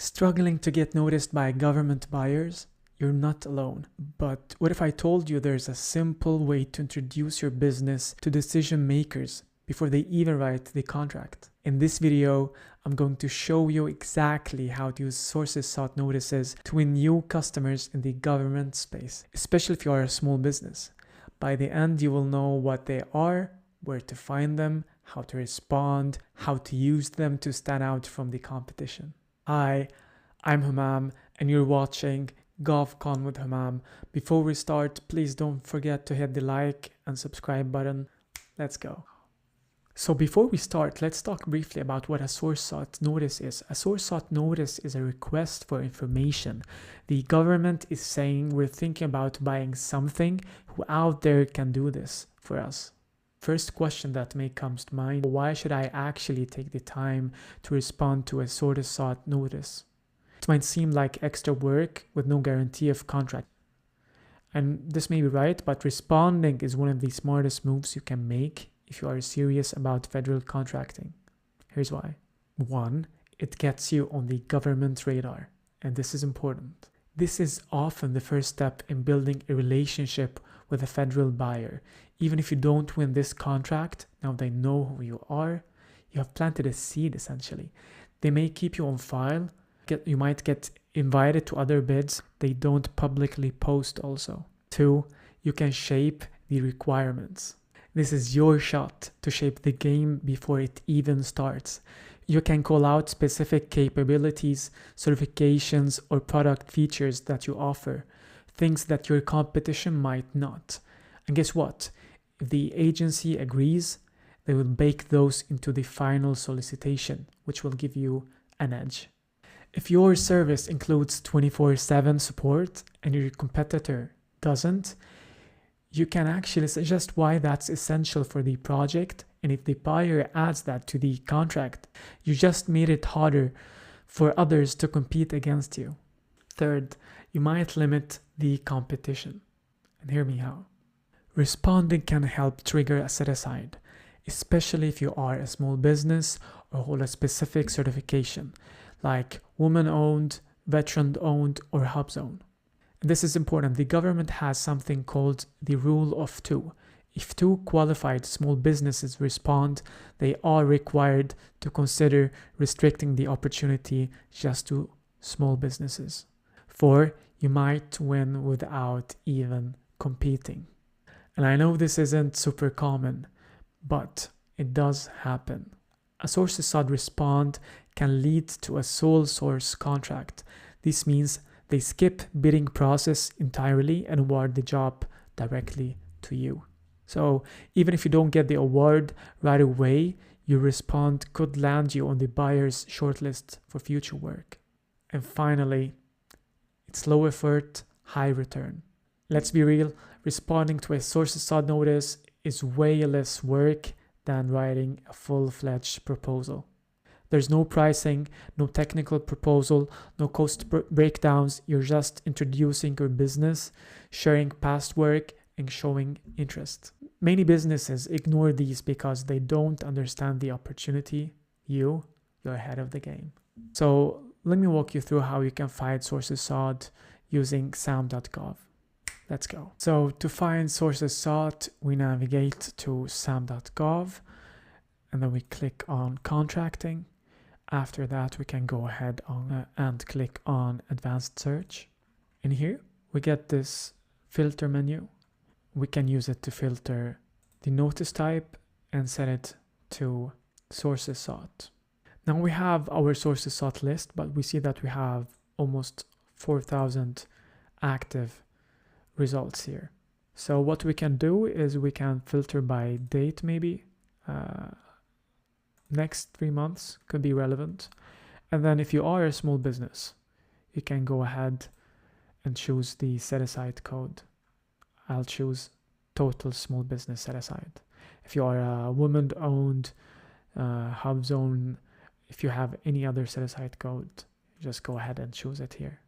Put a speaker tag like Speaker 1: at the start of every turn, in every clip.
Speaker 1: Struggling to get noticed by government buyers? You're not alone. But what if I told you there's a simple way to introduce your business to decision makers before they even write the contract? In this video, I'm going to show you exactly how to use sources sought notices to win new customers in the government space, especially if you are a small business. By the end, you will know what they are, where to find them, how to respond, how to use them to stand out from the competition. Hi, I'm Humam and you're watching GovCon with Humam. Before we start, please don't forget to hit the like and subscribe button. Let's go. So before we start, let's talk briefly about what a source sought notice is. A source sought notice is a request for information. The government is saying we're thinking about buying something. Who out there can do this for us? First question that may come to mind, why should I actually take the time to respond to a source sought notice? It might seem like extra work with no guarantee of contract. And this may be right, but responding is one of the smartest moves you can make if you are serious about federal contracting. Here's why. 1. It gets you on the government radar, and this is important. This is often the first step in building a relationship with a federal buyer. Even if you don't win this contract, now they know who you are. You have planted a seed essentially. They may keep you on file. You might get invited to other bids they don't publicly post also. 2. You can shape the requirements. This is your shot to shape the game before it even starts. You can call out specific capabilities, certifications, or product features that you offer, things that your competition might not. And guess what? If the agency agrees, they will bake those into the final solicitation, which will give you an edge. If your service includes 24/7 support and your competitor doesn't, you can actually suggest why that's essential for the project, and if the buyer adds that to the contract, you just made it harder for others to compete against you. 3rd, you might limit the competition. And hear me how. Responding can help trigger a set-aside, especially if you are a small business or hold a specific certification, like woman-owned, veteran-owned, or hub-zone. And this is important. The government has something called the rule of 2. If 2 qualified small businesses respond, they are required to consider restricting the opportunity just to small businesses. 4, you might win without even competing. And I know this isn't super common, but it does happen. A sources sought respond can lead to a sole source contract. This means they skip bidding process entirely and award the job directly to you. So even if you don't get the award right away, your respond could land you on the buyer's shortlist for future work. And finally, it's low effort, high return. Let's be real, responding to a sources sought notice is way less work than writing a full-fledged proposal. There's no pricing, no technical proposal, no cost breakdowns. You're just introducing your business, sharing past work, and showing interest. Many businesses ignore these because they don't understand the opportunity. You're ahead of the game. So let me walk you through how you can find sources sought using sam.gov. Let's go. So to find sources sought, we navigate to sam.gov and then we click on contracting. After that, we can go ahead and click on advanced search. In here, we get this filter menu. We can use it to filter the notice type and set it to sources sought. Now we have our sources sought list, but we see that we have almost 4,000 active results here. So what we can do is we can filter by date maybe. Next 3 months could be relevant. And then if you are a small business, you can go ahead and choose the set-aside code. I'll choose total small business set-aside. If you are a woman-owned hub zone, if you have any other set-aside code, just go ahead and choose it here.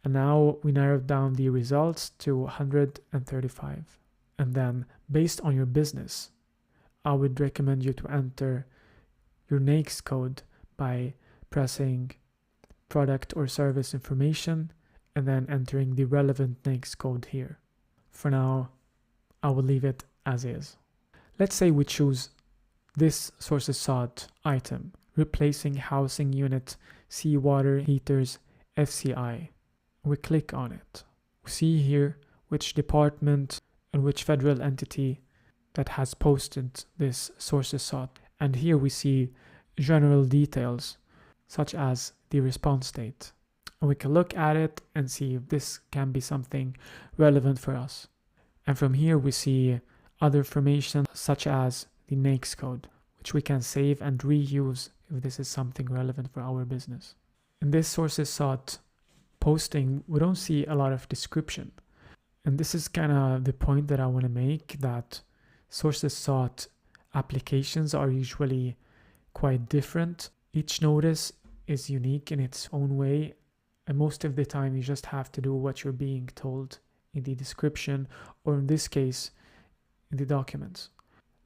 Speaker 1: And now we narrowed down the results to 135. And then based on your business, I would recommend you to enter your NAICS code by pressing product or service information, and then entering the relevant NAICS code here. For now, I will leave it as is. Let's say we choose this sources sought item, replacing housing unit, seawater heaters, FCI. We click on it. We see here which department and which federal entity that has posted this sources sought. And here we see general details such as the response date. And we can look at it and see if this can be something relevant for us. And from here we see other information such as the NAICS code, which we can save and reuse if this is something relevant for our business. In this sources sought posting, we don't see a lot of description. And this is kind of the point that I want to make, that sources sought applications are usually quite different. Each notice is unique in its own way, and most of the time you just have to do what you're being told in the description, or in this case, in the documents.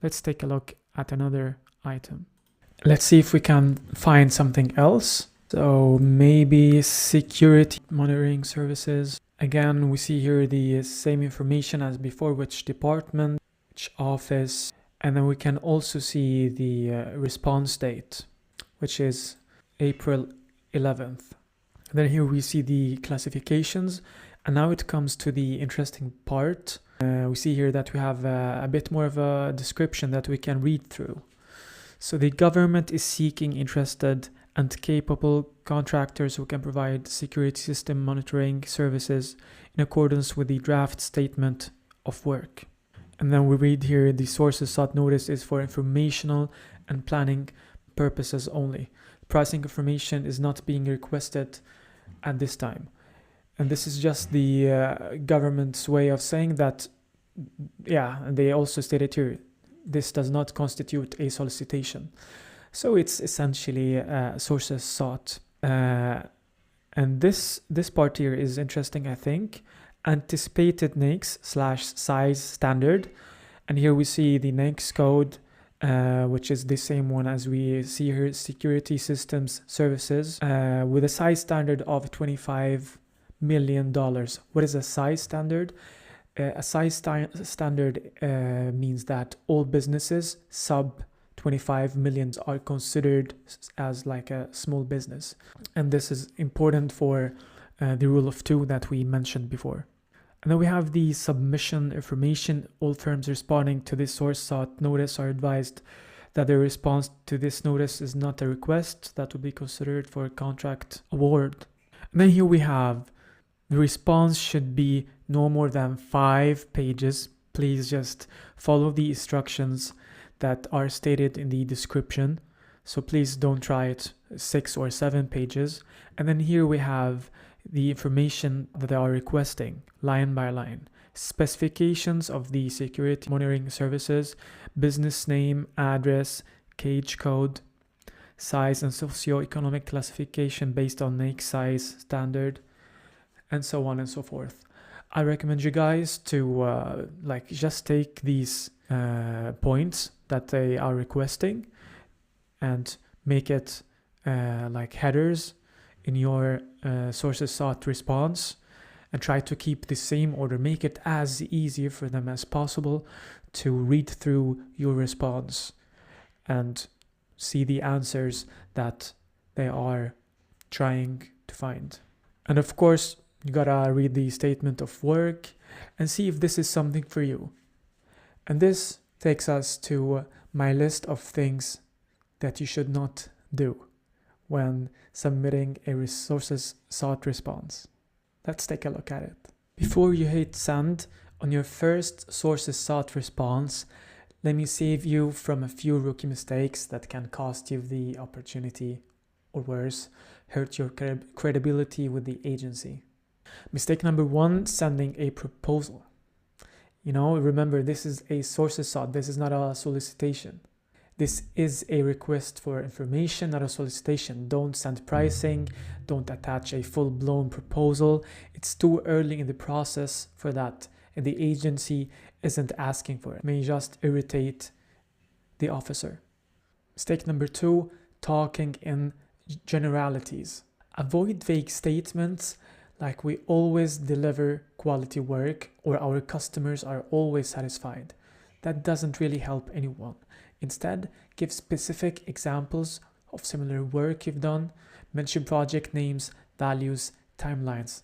Speaker 1: Let's take a look at another item. Let's see if we can find something else. So maybe security monitoring services. Again, we see here the same information as before, which department, which office, and then we can also see the response date, which is April 11th. And then here we see the classifications, and now it comes to the interesting part. We see here that we have a bit more of a description that we can read through. So the government is seeking interested and capable contractors who can provide security system monitoring services in accordance with the draft statement of work. And then we read here, the sources sought notice is for informational and planning purposes only. Pricing information is not being requested at this time. And this is just the government's way of saying that, and they also stated here, this does not constitute a solicitation. So it's essentially sources sought. And this part here is interesting, I think. Anticipated NAICS/size standard. And here we see the NAICS code, which is the same one as we see here, security systems services, with a size standard of $25 million. What is a size standard? A size standard means that all businesses sub 25 million are considered as like a small business. And this is important for the rule of two that we mentioned before. And then we have the submission information. All firms responding to this source sought notice are advised that their response to this notice is not a request that will be considered for a contract award. And then here we have the response should be no more than 5 pages. Please just follow the instructions that are stated in the description. So please don't try it 6 or 7 pages. And then here we have the information that they are requesting line by line. Specifications of the security monitoring services, business name, address, cage code, size and socioeconomic classification based on NAICS size standard, and so on and so forth. I recommend you guys to just take these points that they are requesting and make it like headers in your sources sought response, and try to keep the same order. Make it as easy for them as possible to read through your response and see the answers that they are trying to find. And of course, you gotta read the statement of work and see if this is something for you. And this takes us to my list of things that you should not do when submitting a resources sought response. Let's take a look at it. Before you hit send on your first sources sought response, let me save you from a few rookie mistakes that can cost you the opportunity, or worse, hurt your credibility with the agency. Mistake number 1, sending a proposal. Remember, this is a sources sought. This is not a solicitation. This is a request for information, not a solicitation. Don't send pricing. Don't attach a full-blown proposal. It's too early in the process for that, and the agency isn't asking for it. It may just irritate the officer. Mistake number 2, talking in generalities. Avoid vague statements like we always deliver quality work or our customers are always satisfied. That doesn't really help anyone. Instead, give specific examples of similar work you've done. Mention project names, values, timelines.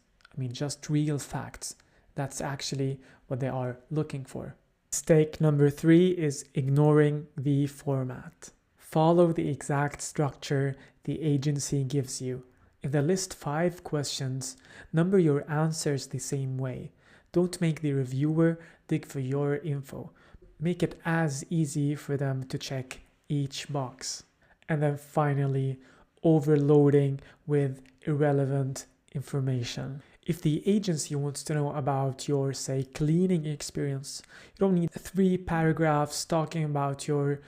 Speaker 1: Just real facts. That's actually what they are looking for. Mistake number 3 is ignoring the format. Follow the exact structure the agency gives you. If they list 5 questions, number your answers the same way. Don't make the reviewer dig for your info. Make it as easy for them to check each box. And then finally, overloading with irrelevant information. If the agency wants to know about your, say, cleaning experience, you don't need 3 paragraphs talking about your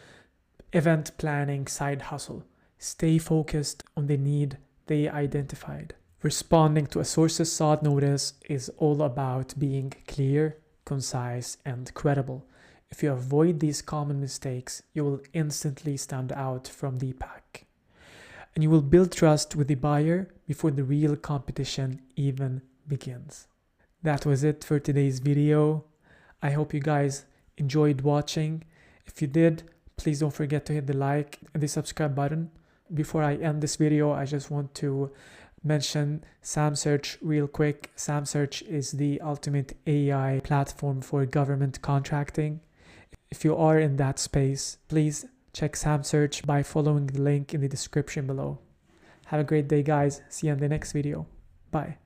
Speaker 1: event planning side hustle. Stay focused on the need they identified. Responding to a source's sought notice is all about being clear, concise, and credible. If you avoid these common mistakes, you will instantly stand out from the pack. And you will build trust with the buyer before the real competition even begins. That was it for today's video. I hope you guys enjoyed watching. If you did, please don't forget to hit the like and the subscribe button. Before I end this video, I just want to mention SamSearch real quick. SamSearch is the ultimate AI platform for government contracting. If you are in that space, please check SamSearch by following the link in the description below. Have a great day, guys. See you in the next video. Bye.